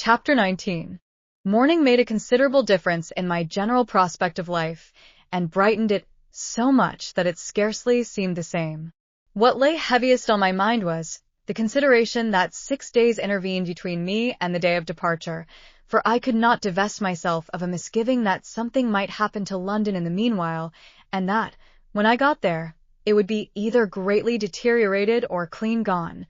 Chapter 19. Morning made a considerable difference in my general prospect of life, and brightened it so much that it scarcely seemed the same. What lay heaviest on my mind was the consideration that 6 days intervened between me and the day of departure, for I could not divest myself of a misgiving that something might happen to London in the meanwhile, and that, when I got there, it would be either greatly deteriorated or clean gone.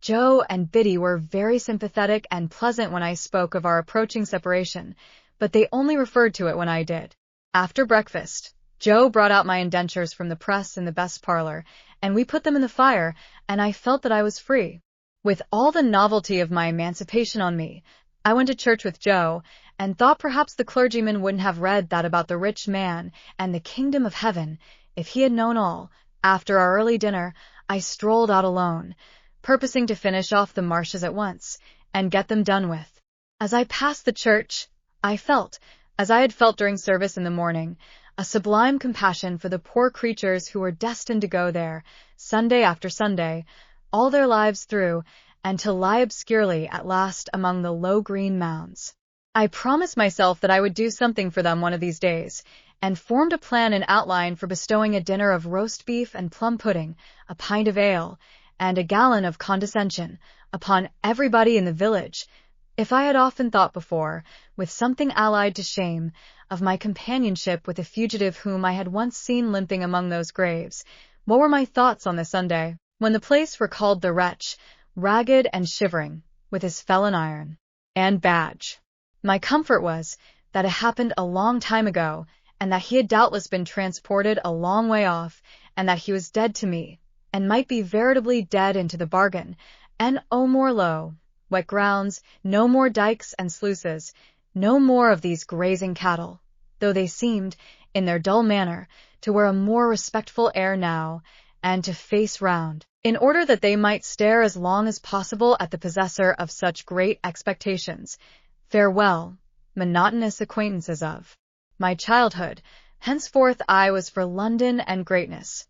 Joe and Biddy were very sympathetic and pleasant when I spoke of our approaching separation, but they only referred to it when I did. After breakfast, Joe brought out my indentures from the press in the best parlor, and we put them in the fire, and I felt that I was free. With all the novelty of my emancipation on me, I went to church with Joe, and thought perhaps the clergyman wouldn't have read that about the rich man and the kingdom of heaven, if he had known all. After our early dinner, I strolled out alone, purposing to finish off the marshes at once, and get them done with. As I passed the church, I felt, as I had felt during service in the morning, a sublime compassion for the poor creatures who were destined to go there, Sunday after Sunday, all their lives through, and to lie obscurely at last among the low green mounds. I promised myself that I would do something for them one of these days, and formed a plan and outline for bestowing a dinner of roast beef and plum pudding, a pint of ale, and a gallon of condescension upon everybody in the village. If I had often thought before, with something allied to shame, of my companionship with a fugitive whom I had once seen limping among those graves, what were my thoughts on this Sunday, when the place recalled the wretch, ragged and shivering, with his felon iron and badge? My comfort was that it happened a long time ago, and that he had doubtless been transported a long way off, and that he was dead to me, and might be veritably dead into the bargain, and more low, wet grounds, no more dikes and sluices, no more of these grazing cattle, though they seemed, in their dull manner, to wear a more respectful air now, and to face round, in order that they might stare as long as possible at the possessor of such great expectations. Farewell, monotonous acquaintances of my childhood. Henceforth I was for London and greatness,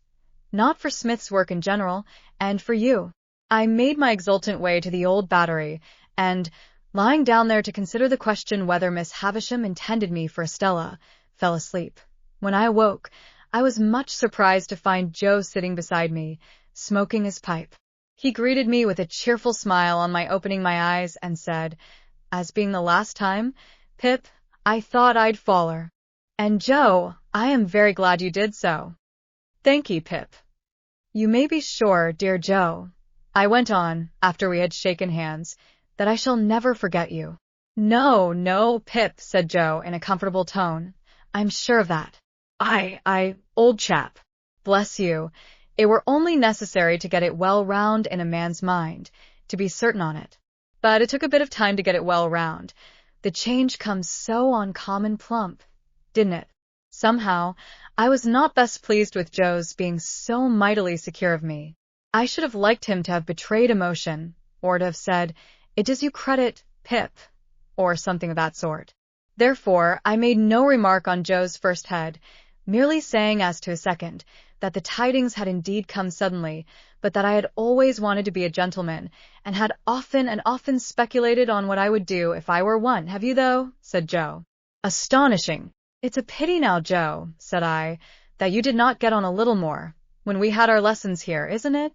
not for Smith's work in general, and for you. I made my exultant way to the old Battery, and, lying down there to consider the question whether Miss Havisham intended me for Estella, fell asleep. When I awoke, I was much surprised to find Joe sitting beside me, smoking his pipe. He greeted me with a cheerful smile on my opening my eyes, and said, as being the last time, "Pip, I thought I'd faller. And Joe, I am very glad you did so." "Thank ye, Pip. You may be sure, dear Joe," I went on, after we had shaken hands, "that I shall never forget you." "No, no, Pip," said Joe in a comfortable tone. "I'm sure of that. Old chap. Bless you, it were only necessary to get it well round in a man's mind, to be certain on it. But it took a bit of time to get it well round. The change comes so uncommon plump, didn't it? Somehow, I was not best pleased with Joe's being so mightily secure of me. I should have liked him to have betrayed emotion, or to have said, "It does you credit, Pip," or something of that sort. Therefore, I made no remark on Joe's first head, merely saying as to his second, that the tidings had indeed come suddenly, but that I had always wanted to be a gentleman, and had often and often speculated on what I would do if I were one. "Have you, though?" said Joe. "Astonishing! It's a pity now, Joe," said I, "that you did not get on a little more, when we had our lessons here, isn't it?"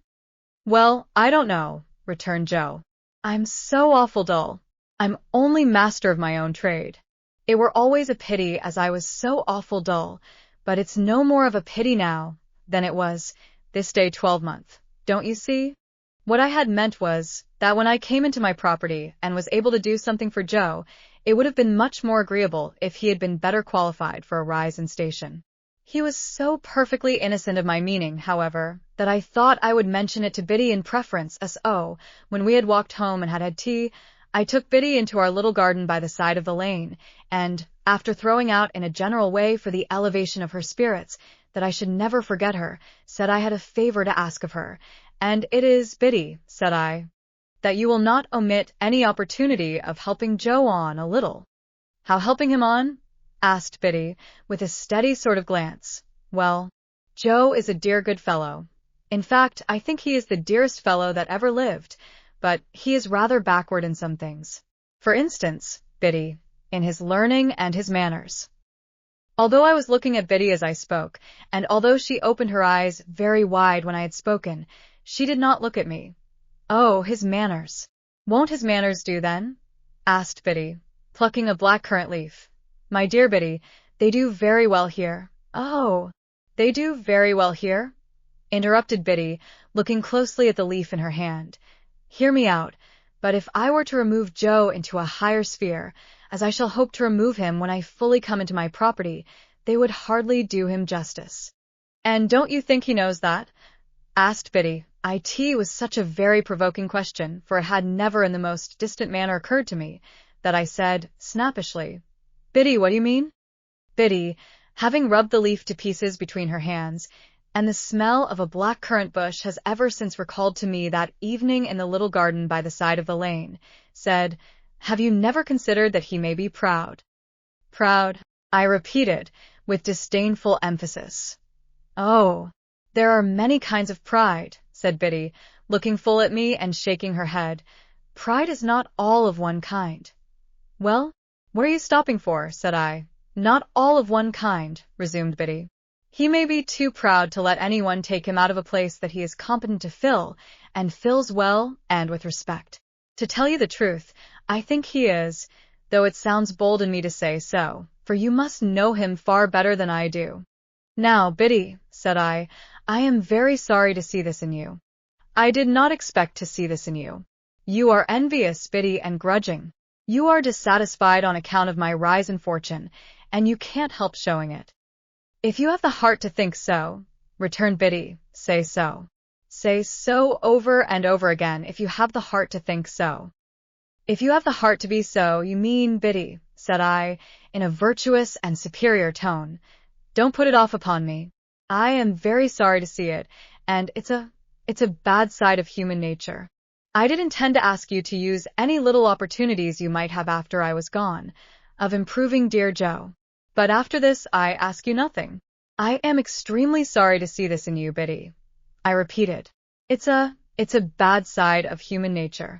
"Well, I don't know," returned Joe. "I'm so awful dull. I'm only master of my own trade. It were always a pity, as I was so awful dull, but it's no more of a pity now than it was this day 12-month. Don't you see? What I had meant was, that when I came into my property, and was able to do something for Joe, it would have been much more agreeable if he had been better qualified for a rise in station." He was so perfectly innocent of my meaning, however, that I thought I would mention it to Biddy in preference, as when we had walked home and had had tea, I took Biddy into our little garden by the side of the lane, and, after throwing out in a general way for the elevation of her spirits, that I should never forget her, said I had a favor to ask of her, "And it is, Biddy," said I, "that you will not omit any opportunity of helping Joe on a little." "How helping him on?" asked Biddy, with a steady sort of glance. "Well, Joe is a dear good fellow. In fact, I think he is the dearest fellow that ever lived, but he is rather backward in some things. For instance, Biddy, in his learning and his manners. Although I was looking at Biddy as I spoke, and although she opened her eyes very wide when I had spoken, she did not look at me. Oh, his manners. Won't his manners do then? Asked Biddy, plucking a blackcurrant leaf. My dear Biddy, they do very well here. Oh, they do very well here? Interrupted Biddy, looking closely at the leaf in her hand. Hear me out, but if I were to remove Joe into a higher sphere, as I shall hope to remove him when I fully come into my property, they would hardly do him justice. And don't you think he knows that? Asked Biddy. It was such a very provoking question, for it had never in the most distant manner occurred to me, that I said, snappishly, Biddy, what do you mean? Biddy, having rubbed the leaf to pieces between her hands, and the smell of a blackcurrant bush has ever since recalled to me that evening in the little garden by the side of the lane, said, Have you never considered that he may be proud? Proud, I repeated, with disdainful emphasis. Oh, there are many kinds of pride, said Biddy, looking full at me and shaking her head. Pride is not all of one kind. Well, what are you stopping for? Said I. Not all of one kind, resumed Biddy. He may be too proud to let anyone take him out of a place that he is competent to fill, and fills well and with respect. To tell you the truth, I think he is, though it sounds bold in me to say so, for you must know him far better than I do. Now, Biddy, said I am very sorry to see this in you. I did not expect to see this in you. You are envious, Biddy, and grudging. You are dissatisfied on account of my rise in fortune, and you can't help showing it. If you have the heart to think so, returned Biddy, say so. Say so over and over again if you have the heart to think so. If you have the heart to be so, you mean, Biddy, said I, in a virtuous and superior tone. Don't put it off upon me. I am very sorry to see it, and it's a bad side of human nature. I did intend to ask you to use any little opportunities you might have after I was gone, of improving dear Joe. But after this I ask you nothing. I am extremely sorry to see this in you, Biddy. I repeated. It's a bad side of human nature.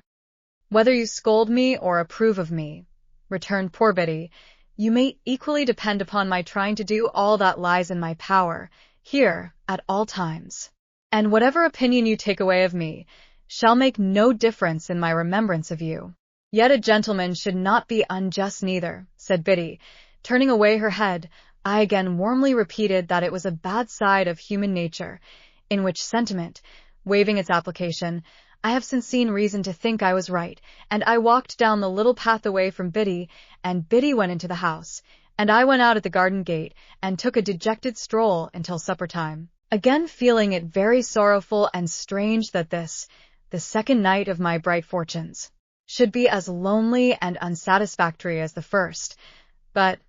Whether you scold me or approve of me, returned poor Biddy, you may equally depend upon my trying to do all that lies in my power, here, at all times. And whatever opinion you take away of me, shall make no difference in my remembrance of you. Yet a gentleman should not be unjust neither, said Biddy. Turning away her head, I again warmly repeated that it was a bad side of human nature, in which sentiment, waiving its application, I have since seen reason to think I was right, and I walked down the little path away from Biddy, and Biddy went into the house, and I went out at the garden gate, and took a dejected stroll until supper time, again feeling it very sorrowful and strange that this, the second night of my bright fortunes, should be as lonely and unsatisfactory as the first. But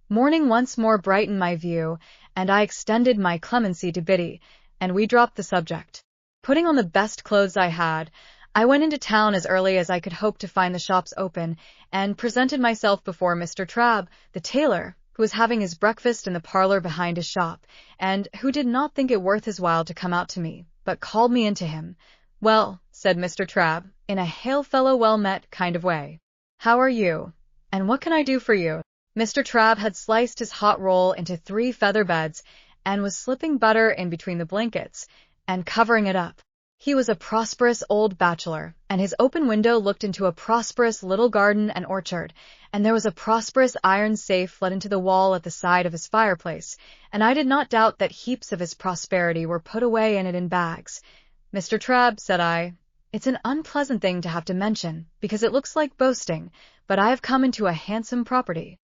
morning once more brightened my view, and I extended my clemency to Biddy, and we dropped the subject. Putting on the best clothes I had, I went into town as early as I could hope to find the shops open, and presented myself before Mr. Trabb, the tailor, who was having his breakfast in the parlor behind his shop, and who did not think it worth his while to come out to me, but called me into him. Well, said Mr. Trabb, in a hail-fellow-well-met kind of way. How are you? And what can I do for you? Mr. Trabb had sliced his hot roll into 3 feather beds, and was slipping butter in between the blankets, and covering it up. He was a prosperous old bachelor, and his open window looked into a prosperous little garden and orchard, and there was a prosperous iron safe let into the wall at the side of his fireplace, and I did not doubt that heaps of his prosperity were put away in it in bags. Mr. Trabb, said I, it's an unpleasant thing to have to mention, because it looks like boasting, but I have come into a handsome property.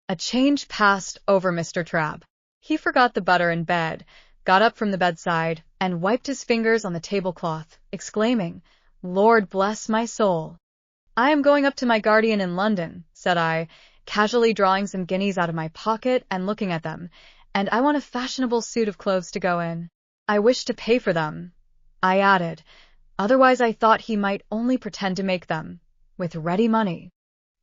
A change passed over Mr. Trabb. He forgot the butter in bed, got up from the bedside, and wiped his fingers on the tablecloth, exclaiming, Lord bless my soul! I am going up to my guardian in London, said I, casually drawing some guineas out of my pocket and looking at them, and I want a fashionable suit of clothes to go in. I wish to pay for them, I added, otherwise I thought he might only pretend to make them, with ready money.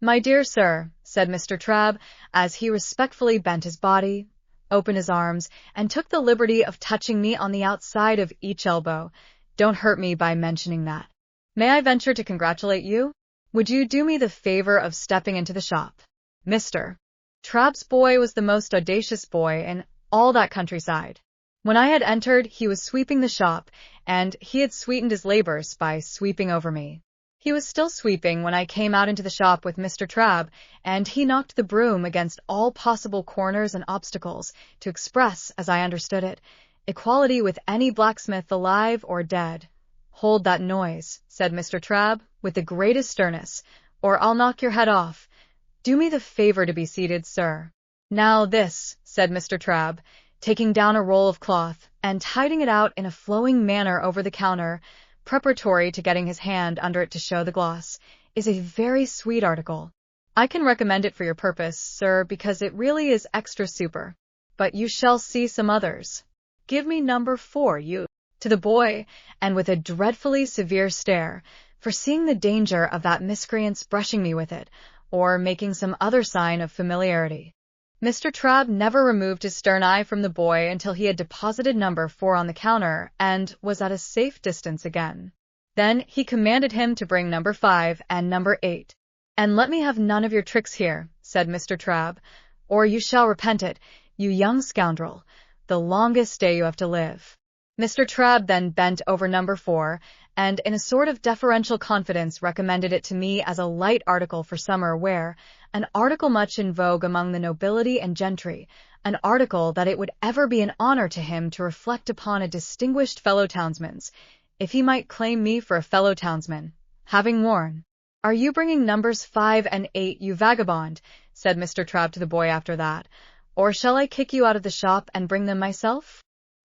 My dear sir, said Mr. Trabb, as he respectfully bent his body, opened his arms, and took the liberty of touching me on the outside of each elbow, don't hurt me by mentioning that. May I venture to congratulate you? Would you do me the favor of stepping into the shop? Mr. Trabb's boy was the most audacious boy in all that countryside. When I had entered, he was sweeping the shop, and he had sweetened his labors by sweeping over me. He was still sweeping when I came out into the shop with Mr. Trabb, and he knocked the broom against all possible corners and obstacles to express, as I understood it, equality with any blacksmith alive or dead. Hold that noise, said Mr. Trabb, with the greatest sternness, or I'll knock your head off. Do me the favor to be seated, sir. Now this, said Mr. Trabb, taking down a roll of cloth and hiding it out in a flowing manner over the counter, preparatory to getting his hand under it to show the gloss, is a very sweet article. I can recommend it for your purpose, sir, because it really is extra super. But you shall see some others. Give me number 4, you, to the boy, and with a dreadfully severe stare, foreseeing the danger of that miscreant's brushing me with it, or making some other sign of familiarity. Mr. Trabb never removed his stern eye from the boy until he had deposited number 4 on the counter and was at a safe distance again. Then he commanded him to bring number 5 and number 8. And let me have none of your tricks here, said Mr. Trabb, or you shall repent it, you young scoundrel, the longest day you have to live. Mr. Trabb then bent over number 4, and in a sort of deferential confidence recommended it to me as a light article for summer wear, an article much in vogue among the nobility and gentry, an article that it would ever be an honor to him to reflect upon a distinguished fellow-townsman's, if he might claim me for a fellow-townsman, having worn. Are you bringing numbers 5 and 8, you vagabond? Said Mr. Trabb to the boy after that, or shall I kick you out of the shop and bring them myself?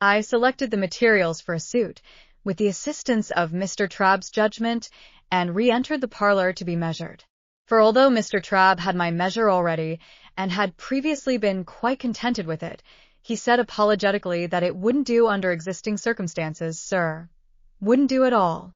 I selected the materials for a suit, with the assistance of Mr. Trabb's judgment, and re-entered the parlor to be measured. For although Mr. Trabb had my measure already, and had previously been quite contented with it, he said apologetically that it wouldn't do under existing circumstances, sir. Wouldn't do at all.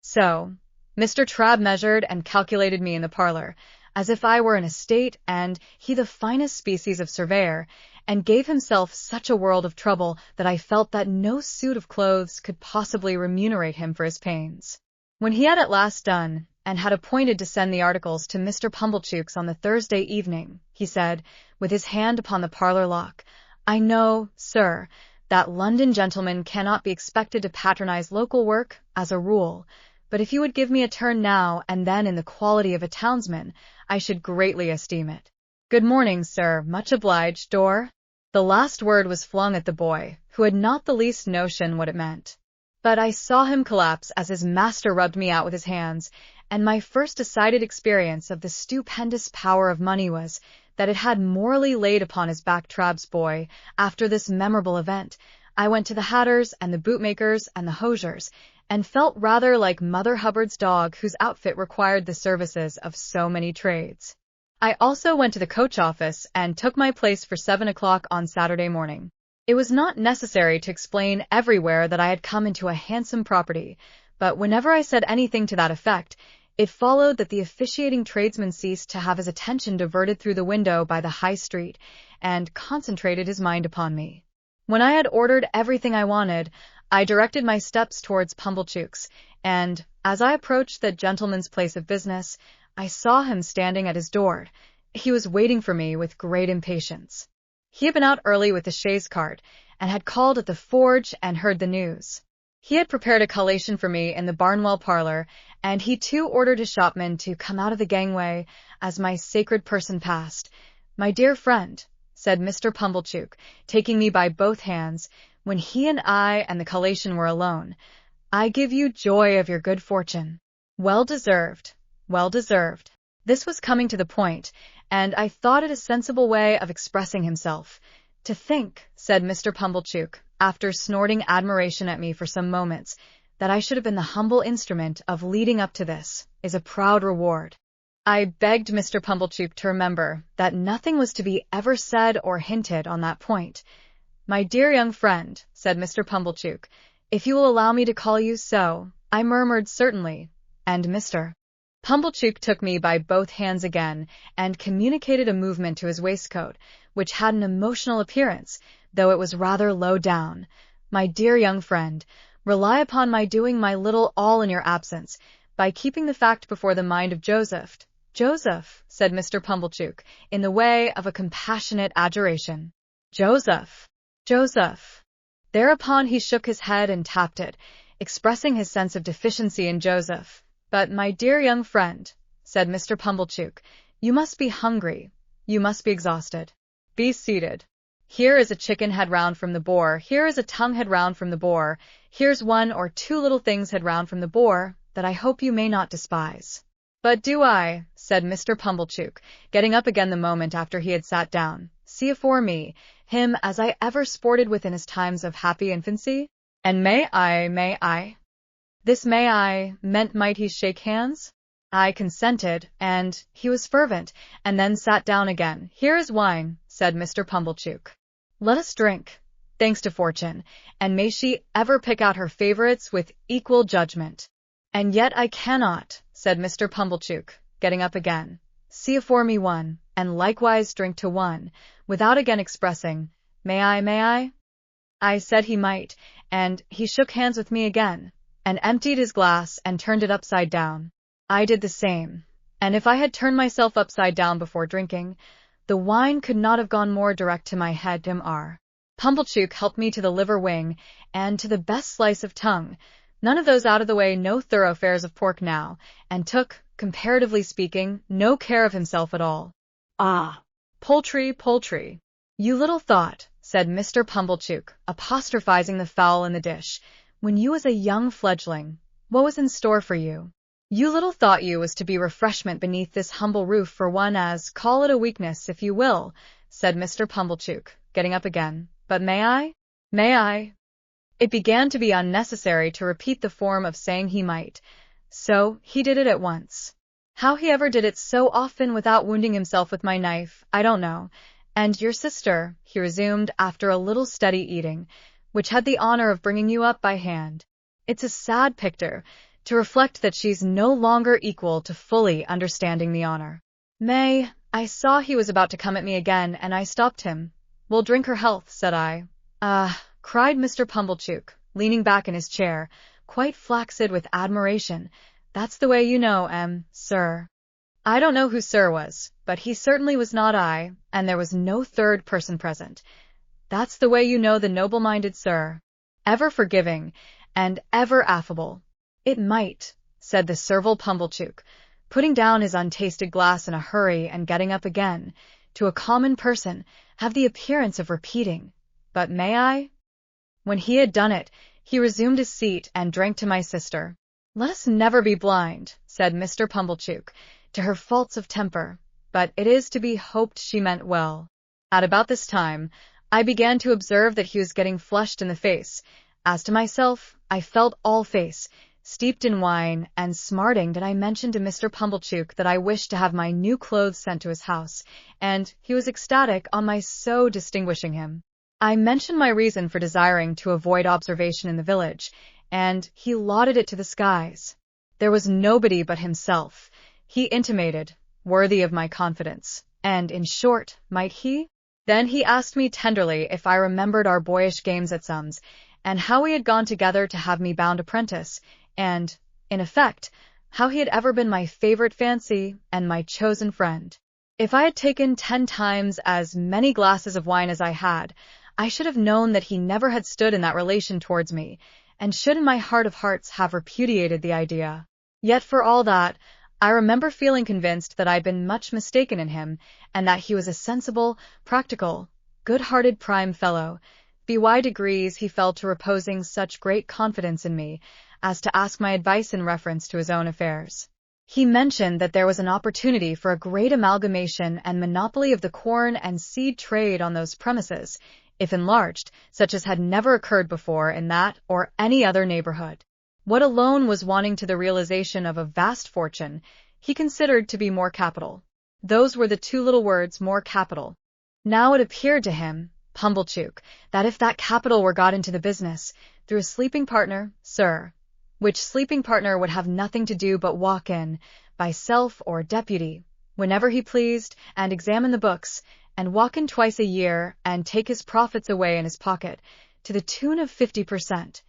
So, Mr. Trabb measured and calculated me in the parlor, as if I were an estate and he the finest species of surveyor, and gave himself such a world of trouble that I felt that no suit of clothes could possibly remunerate him for his pains. When he had at last done, and had appointed to send the articles to Mr. Pumblechook's on the Thursday evening, he said, with his hand upon the parlor lock, I know, sir, that London gentlemen cannot be expected to patronize local work, as a rule, but if you would give me a turn now and then in the quality of a townsman, I should greatly esteem it. Good morning, sir, much obliged, door. The last word was flung at the boy, who had not the least notion what it meant. But I saw him collapse as his master rubbed me out with his hands, and my first decided experience of the stupendous power of money was that it had morally laid upon his back. Trabb's boy. After this memorable event, I went to the hatters and the bootmakers and the hosiers, and felt rather like Mother Hubbard's dog whose outfit required the services of so many trades. I also went to the coach office and took my place for 7 o'clock on Saturday morning. It was not necessary to explain everywhere that I had come into a handsome property, but whenever I said anything to that effect, it followed that the officiating tradesman ceased to have his attention diverted through the window by the high street, and concentrated his mind upon me. When I had ordered everything I wanted, I directed my steps towards Pumblechook's, and, as I approached that gentleman's place of business, I saw him standing at his door. He was waiting for me with great impatience. He had been out early with the chaise cart, and had called at the forge and heard the news. He had prepared a collation for me in the Barnwell parlor, and he too ordered his shopman to come out of the gangway as my sacred person passed. My dear friend, said Mr. Pumblechook, taking me by both hands, when he and I and the collation were alone, I give you joy of your good fortune. Well deserved. Well deserved. This was coming to the point, and I thought it a sensible way of expressing himself. To think, said Mr. Pumblechook, after snorting admiration at me for some moments, that I should have been the humble instrument of leading up to this, is a proud reward. I begged Mr. Pumblechook to remember that nothing was to be ever said or hinted on that point. My dear young friend, said Mr. Pumblechook, if you will allow me to call you so, I murmured certainly, and Mr. Pumblechook took me by both hands again, and communicated a movement to his waistcoat, which had an emotional appearance, though it was rather low down. My dear young friend, rely upon my doing my little all in your absence, by keeping the fact before the mind of Joseph. Joseph, said Mr. Pumblechook, in the way of a compassionate adjuration. Joseph! Joseph! Thereupon he shook his head and tapped it, expressing his sense of deficiency in Joseph. But, my dear young friend, said Mr. Pumblechook, you must be hungry. You must be exhausted. Be seated. Here is a chicken head round from the boar, here is a tongue head round from the boar, here's one or two little things head round from the boar, that I hope you may not despise. But do I, said Mr. Pumblechook, getting up again the moment after he had sat down, see afore me, him as I ever sported with in his times of happy infancy? And may I? This may I meant might he shake hands? I consented, and he was fervent, and then sat down again. Here is wine, said Mr. Pumblechook. Let us drink, thanks to fortune, and may she ever pick out her favorites with equal judgment. And yet I cannot, said Mr. Pumblechook, getting up again, see afore me one, and likewise drink to one, without again expressing, may I? I said he might, and he shook hands with me again, and emptied his glass and turned it upside down. I did the same, and if I had turned myself upside down before drinking, the wine could not have gone more direct to my head. Mr. Pumblechook helped me to the liver wing, and to the best slice of tongue, none of those out-of-the-way no thoroughfares of pork now, and took, comparatively speaking, no care of himself at all. Ah, poultry. You little thought, said Mr. Pumblechook, apostrophizing the fowl in the dish, when you was a young fledgling, what was in store for you? You little thought you was to be refreshment beneath this humble roof for one as, call it a weakness if you will, said Mr. Pumblechook, getting up again. But may I? It began to be unnecessary to repeat the form of saying he might, so he did it at once. How he ever did it so often without wounding himself with my knife, I don't know. And your sister, he resumed after a little steady eating, which had the honor of bringing you up by hand. It's a sad picture, to reflect that she's no longer equal to fully understanding the honor. May, I saw he was about to come at me again, and I stopped him. We'll drink her health, said I. Cried Mr. Pumblechook, leaning back in his chair, quite flaccid with admiration. That's the way you know, sir. I don't know who sir was, but he certainly was not I, and there was no third person present. That's the way you know the noble-minded sir. Ever forgiving, and ever affable. It might, said the servile Pumblechook, putting down his untasted glass in a hurry and getting up again, to a common person, have the appearance of repeating, but may I? When he had done it, he resumed his seat and drank to my sister. Let us never be blind, said Mr. Pumblechook, to her faults of temper, but it is to be hoped she meant well. At about this time, I began to observe that he was getting flushed in the face. As to myself, I felt all face, steeped in wine, and smarting that I mentioned to Mr. Pumblechook that I wished to have my new clothes sent to his house, and he was ecstatic on my so distinguishing him. I mentioned my reason for desiring to avoid observation in the village, and he lauded it to the skies. There was nobody but himself, he intimated, worthy of my confidence, and, in short, might he? Then he asked me tenderly if I remembered our boyish games at sums, and how we had gone together to have me bound apprentice, and, in effect, how he had ever been my favorite fancy and my chosen friend. If I had taken 10 times as many glasses of wine as I had, I should have known that he never had stood in that relation towards me, and should in my heart of hearts have repudiated the idea. Yet for all that, I remember feeling convinced that I had been much mistaken in him, and that he was a sensible, practical, good-hearted prime fellow. By degrees he fell to reposing such great confidence in me, as to ask my advice in reference to his own affairs. He mentioned that there was an opportunity for a great amalgamation and monopoly of the corn and seed trade on those premises, if enlarged, such as had never occurred before in that or any other neighborhood. What alone was wanting to the realization of a vast fortune, he considered to be more capital. Those were the two little words, more capital. Now it appeared to him, Pumblechook, that if that capital were got into the business, through a sleeping partner, sir, which sleeping partner would have nothing to do but walk in, by self or deputy, whenever he pleased, and examine the books, and walk in twice a year, and take his profits away in his pocket, to the tune of 50%.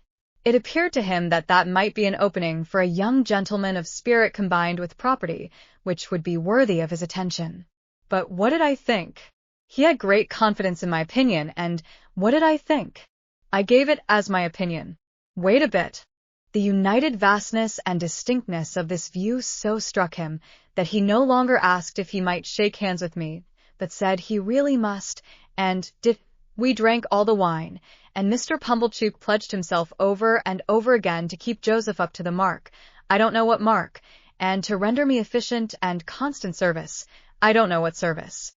It appeared to him that that might be an opening for a young gentleman of spirit combined with property, which would be worthy of his attention. But what did I think? He had great confidence in my opinion, and what did I think? I gave it as my opinion. Wait a bit. The united vastness and distinctness of this view so struck him that he no longer asked if he might shake hands with me, but said he really must, and did. We drank all the wine, and Mr. Pumblechook pledged himself over and over again to keep Joseph up to the mark, I don't know what mark, and to render me efficient and constant service, I don't know what service.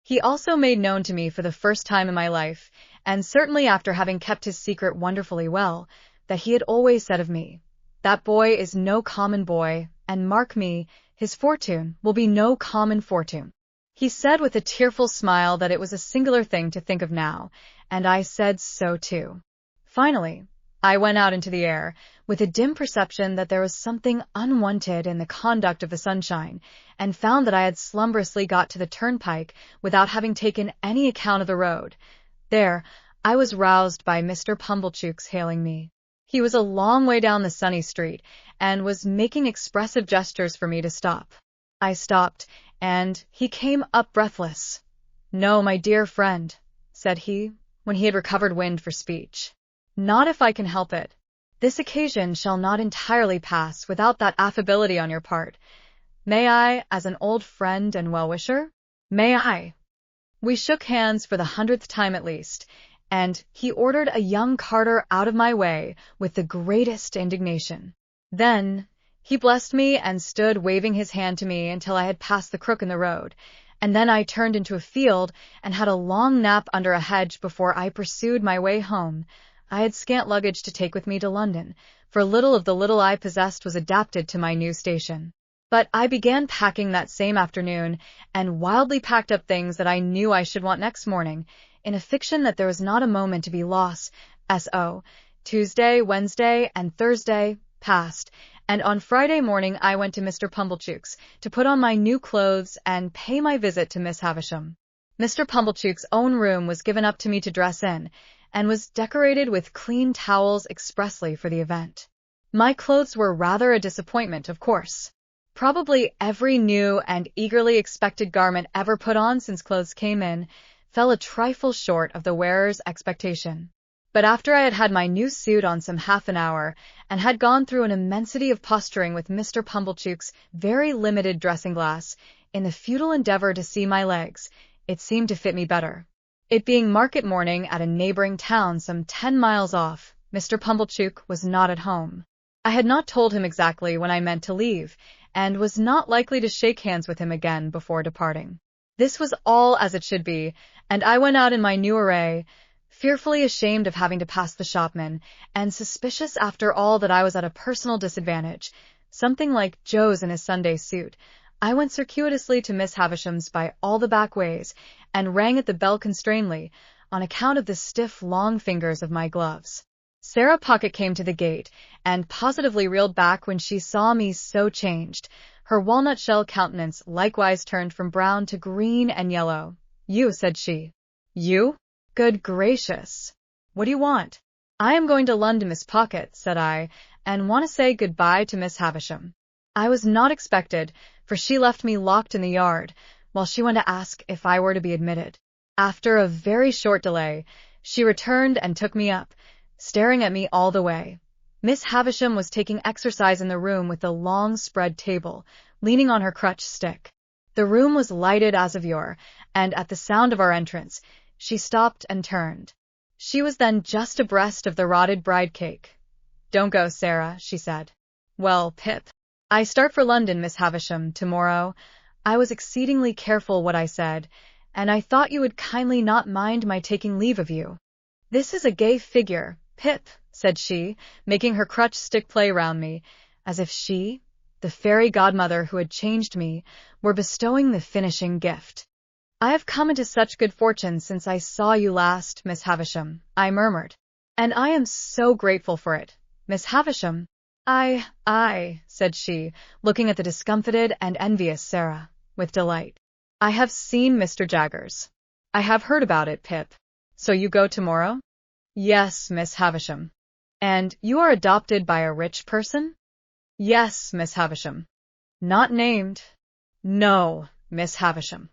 He also made known to me for the first time in my life, and certainly after having kept his secret wonderfully well, that he had always said of me, that boy is no common boy, and mark me, his fortune will be no common fortune. He said with a tearful smile that it was a singular thing to think of now, and I said so too. Finally, I went out into the air, with a dim perception that there was something unwonted in the conduct of the sunshine, and found that I had slumberously got to the turnpike without having taken any account of the road. There, I was roused by Mr. Pumblechook's hailing me. He was a long way down the sunny street, and was making expressive gestures for me to stop. I stopped, and he came up breathless. No, my dear friend, said he, when he had recovered wind for speech. Not if I can help it. This occasion shall not entirely pass without that affability on your part. May I, as an old friend and well-wisher? May I? We shook hands for the 100th time at least, and he ordered a young carter out of my way with the greatest indignation. Then he blessed me and stood waving his hand to me until I had passed the crook in the road, and then I turned into a field and had a long nap under a hedge before I pursued my way home. I had scant luggage to take with me to London, for little of the little I possessed was adapted to my new station. But I began packing that same afternoon, and wildly packed up things that I knew I should want next morning, in a fiction that there was not a moment to be lost. So, Tuesday, Wednesday, and Thursday passed, and on Friday morning I went to Mr. Pumblechook's to put on my new clothes and pay my visit to Miss Havisham. Mr. Pumblechook's own room was given up to me to dress in, and was decorated with clean towels expressly for the event. My clothes were rather a disappointment, of course. Probably every new and eagerly expected garment ever put on since clothes came in fell a trifle short of the wearer's expectation. But after I had had my new suit on some half an hour, and had gone through an immensity of posturing with Mr. Pumblechook's very limited dressing-glass, in the futile endeavor to see my legs, it seemed to fit me better. It being market morning at a neighboring town some 10 miles off, Mr. Pumblechook was not at home. I had not told him exactly when I meant to leave, and was not likely to shake hands with him again before departing. This was all as it should be, and I went out in my new array, fearfully ashamed of having to pass the shopman, and suspicious after all that I was at a personal disadvantage, something like Joe's in his Sunday suit. I went circuitously to Miss Havisham's by all the back ways, and rang at the bell constrainedly, on account of the stiff, long fingers of my gloves. Sarah Pocket came to the gate, and positively reeled back when she saw me so changed. Her walnut-shell countenance likewise turned from brown to green and yellow. "You," said she. "You? Good gracious! What do you want?" "I am going to London, Miss Pocket," said I, "and want to say good-bye to Miss Havisham." I was not expected, for she left me locked in the yard, while she went to ask if I were to be admitted. After a very short delay, she returned and took me up, staring at me all the way. Miss Havisham was taking exercise in the room with the long spread table, leaning on her crutch stick. The room was lighted as of yore, and at the sound of our entrance, she stopped and turned. She was then just abreast of the rotted bride cake. "Don't go, Sarah," she said. "Well, Pip, I start for London, Miss Havisham, tomorrow." I was exceedingly careful what I said, and I thought you would kindly not mind my taking leave of you. "This is a gay figure, Pip," said she, making her crutch stick play round me, as if she, the fairy godmother who had changed me, were bestowing the finishing gift. "I have come into such good fortune since I saw you last, Miss Havisham," I murmured, "and I am so grateful for it, Miss Havisham." I, said she, looking at the discomfited and envious Sarah, with delight. "I have seen Mr. Jaggers." "I have heard about it, Pip. So you go tomorrow?" "Yes, Miss Havisham." And you are adopted by a rich person? Yes, Miss Havisham. Not named. No, Miss Havisham.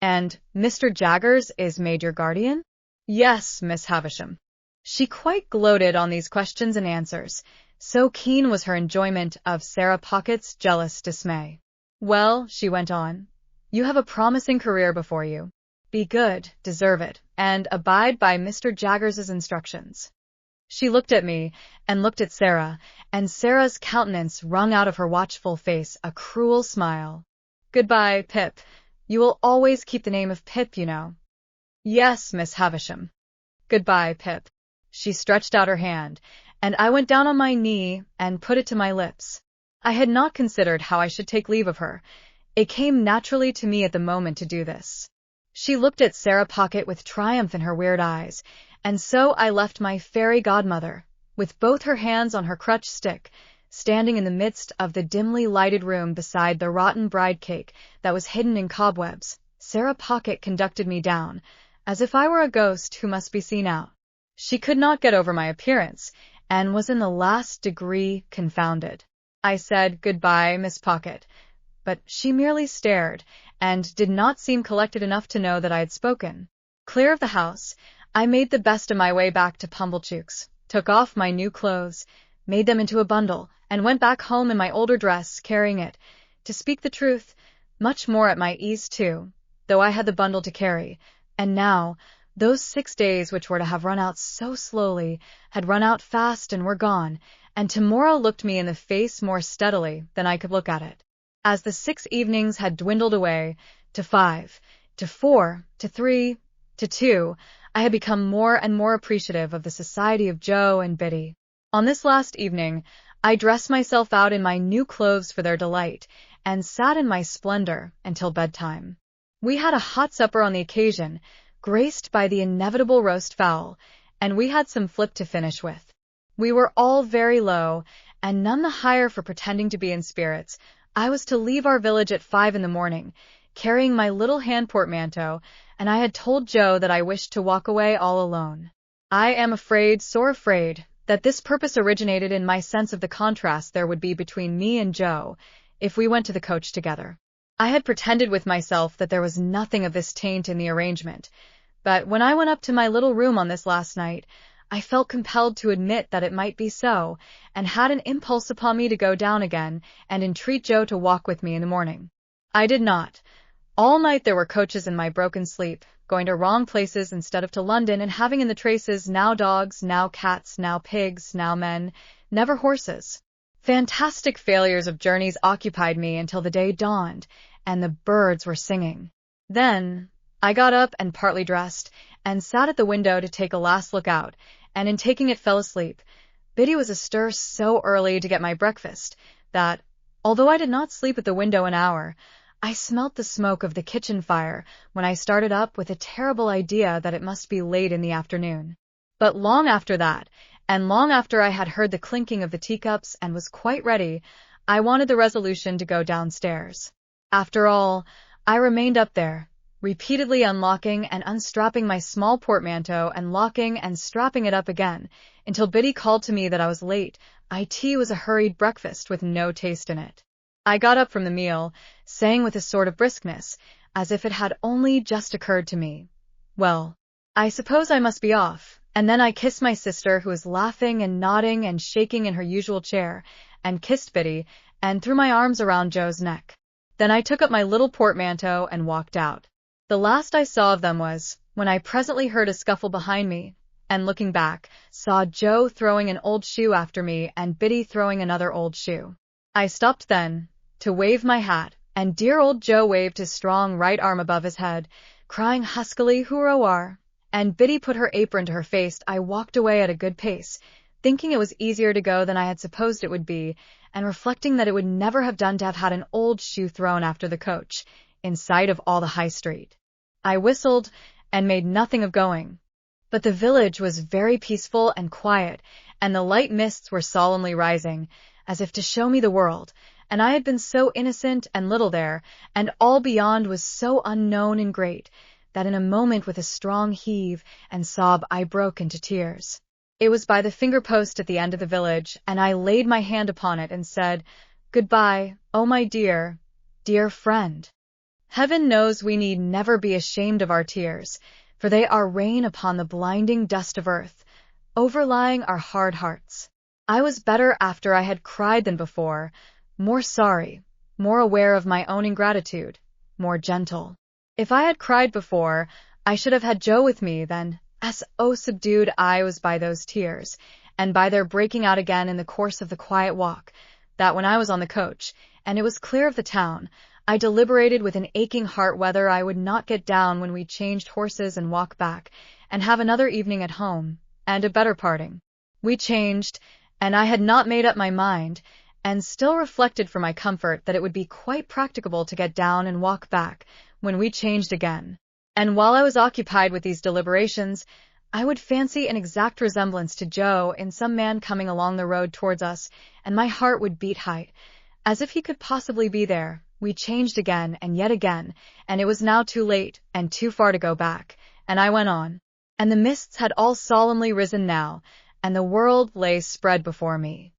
And Mr. Jaggers is made your guardian? Yes, Miss Havisham. She quite gloated on these questions and answers. So keen was her enjoyment of Sarah Pocket's jealous dismay. Well, she went on, you have a promising career before you. Be good, deserve it, and abide by Mr. Jaggers's instructions. She looked at me, and looked at Sarah, and Sarah's countenance wrung out of her watchful face a cruel smile. Goodbye, Pip. You will always keep the name of Pip, you know. Yes, Miss Havisham. Goodbye, Pip. She stretched out her hand, and I went down on my knee and put it to my lips. I had not considered how I should take leave of her. It came naturally to me at the moment to do this. She looked at Sarah Pocket with triumph in her weird eyes, and so I left my fairy godmother, with both her hands on her crutch stick, standing in the midst of the dimly lighted room beside the rotten bride cake that was hidden in cobwebs. Sarah Pocket conducted me down, as if I were a ghost who must be seen out. She could not get over my appearance, and was in the last degree confounded. I said, "Goodbye, Miss Pocket," but she merely stared, and did not seem collected enough to know that I had spoken. Clear of the house, I made the best of my way back to Pumblechook's, took off my new clothes, made them into a bundle, and went back home in my older dress, carrying it, to speak the truth, much more at my ease too, though I had the bundle to carry. And now, those 6 days which were to have run out so slowly, had run out fast and were gone, and tomorrow looked me in the face more steadily than I could look at it. As the 6 evenings had dwindled away, to 5, to 4, to 3, to 2, I had become more and more appreciative of the society of Joe and Biddy. On this last evening, I dressed myself out in my new clothes for their delight, and sat in my splendor until bedtime. We had a hot supper on the occasion, graced by the inevitable roast fowl, and we had some flip to finish with. We were all very low, and none the higher for pretending to be in spirits. I was to leave our village at 5 in the morning, carrying my little hand portmanteau, and I had told Joe that I wished to walk away all alone. I am afraid, sore afraid, that this purpose originated in my sense of the contrast there would be between me and Joe, if we went to the coach together. I had pretended with myself that there was nothing of this taint in the arrangement, but when I went up to my little room on this last night, I felt compelled to admit that it might be so, and had an impulse upon me to go down again and entreat Joe to walk with me in the morning. I did not. All night there were coaches in my broken sleep, going to wrong places instead of to London, and having in the traces now dogs, now cats, now pigs, now men, never horses. Fantastic failures of journeys occupied me until the day dawned, and the birds were singing. Then I got up and partly dressed, and sat at the window to take a last look out, and in taking it fell asleep. Biddy was astir so early to get my breakfast that, although I did not sleep at the window an hour, I smelt the smoke of the kitchen fire when I started up with a terrible idea that it must be late in the afternoon. But long after that, and long after I had heard the clinking of the teacups and was quite ready, I wanted the resolution to go downstairs. After all, I remained up there, repeatedly unlocking and unstrapping my small portmanteau and locking and strapping it up again, until Biddy called to me that I was late. It was a hurried breakfast with no taste in it. I got up from the meal, saying with a sort of briskness, as if it had only just occurred to me, "Well, I suppose I must be off," and then I kissed my sister, who was laughing and nodding and shaking in her usual chair, and kissed Biddy, and threw my arms around Joe's neck. Then I took up my little portmanteau and walked out. The last I saw of them was when I presently heard a scuffle behind me, and looking back, saw Joe throwing an old shoe after me and Biddy throwing another old shoe. I stopped then to wave my hat, and dear old Joe waved his strong right arm above his head, crying huskily, "Hurrah!" and Biddy put her apron to her face. I walked away at a good pace, thinking it was easier to go than I had supposed it would be, and reflecting that it would never have done to have had an old shoe thrown after the coach, in sight of all the High Street. I whistled, and made nothing of going. But the village was very peaceful and quiet, and the light mists were solemnly rising, as if to show me the world, and I had been so innocent and little there, and all beyond was so unknown and great, that in a moment with a strong heave and sob I broke into tears. It was by the finger post at the end of the village, and I laid my hand upon it and said, "Goodbye, oh my dear, dear friend." Heaven knows we need never be ashamed of our tears, for they are rain upon the blinding dust of earth, overlying our hard hearts. I was better after I had cried than before, more sorry, more aware of my own ingratitude, more gentle. If I had cried before, I should have had Joe with me then, as subdued I was by those tears, and by their breaking out again in the course of the quiet walk, that when I was on the coach, and it was clear of the town, I deliberated with an aching heart whether I would not get down when we changed horses and walk back, and have another evening at home, and a better parting. We changed, and I had not made up my mind, and still reflected for my comfort that it would be quite practicable to get down and walk back, when we changed again. And while I was occupied with these deliberations, I would fancy an exact resemblance to Joe in some man coming along the road towards us, and my heart would beat high, as if he could possibly be there. We changed again and yet again, and it was now too late and too far to go back, and I went on. And the mists had all solemnly risen now, and the world lay spread before me.